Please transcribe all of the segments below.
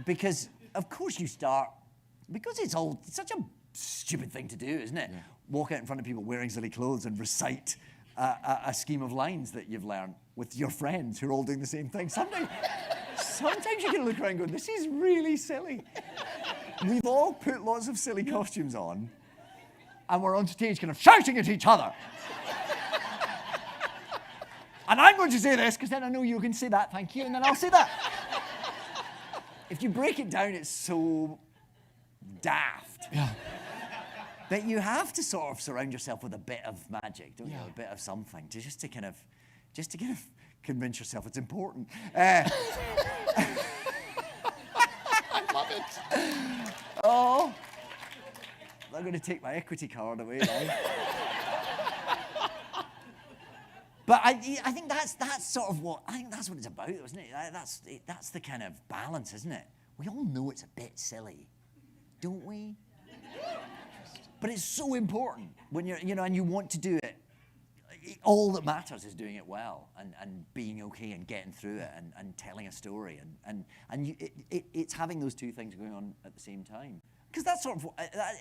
because of course you start, because it's such a stupid thing to do, isn't it? Yeah. Walk out in front of people wearing silly clothes and recite a scheme of lines that you've learned with your friends who are all doing the same thing. Sometimes you can look around and go, this is really silly. We've all put lots of silly costumes on, and we're on stage kind of shouting at each other. And I'm going to say this, because then I know you can say that, thank you, and then I'll say that. If you break it down, it's so daft. Yeah. That you have to sort of surround yourself with a bit of magic, don't you? A bit of something, just to kind of convince yourself it's important. I love it. Oh, I'm going to take my equity card away now. But I think that's sort of what that's what it's about, isn't it? That's the kind of balance, isn't it? We all know it's a bit silly, don't we? But it's so important when you're, and you want to do it. All that matters is doing it well and being okay and getting through it and telling a story and it's having those two things going on at the same time. Because that's sort of,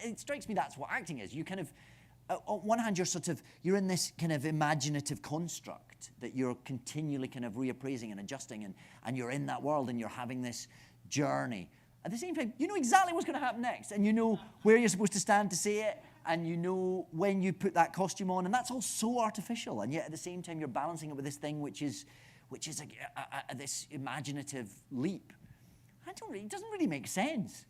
it strikes me that's what acting is. You kind of, on one hand, you're in this kind of imaginative construct that you're continually kind of reappraising and adjusting and you're in that world and you're having this journey. At the same time, you know exactly what's going to happen next, and you know where you're supposed to stand to say it, and you know when you put that costume on, and that's all so artificial, and yet at the same time you're balancing it with this thing which is this imaginative leap. It doesn't really make sense,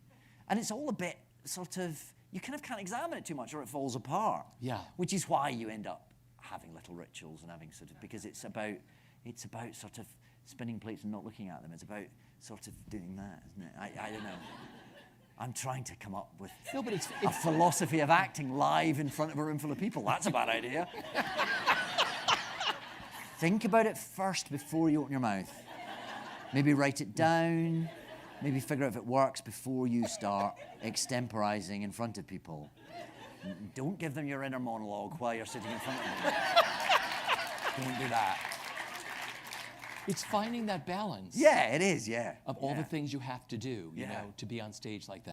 and it's all a bit sort of, you kind of can't examine it too much or it falls apart. Yeah. Which is why you end up having little rituals and having sort of, because it's about sort of spinning plates and not looking at them. It's about sort of doing that, isn't it? I don't know. I'm trying to come up with a philosophy of acting live in front of a room full of people. That's a bad idea. Think about it first before you open your mouth. Maybe write it down. Maybe figure out if it works before you start extemporizing in front of people. Don't give them your inner monologue while you're sitting in front of them. Don't do that. It's finding that balance. Yeah, it is, yeah. Of all the things you have to do, you know, to be on stage like that.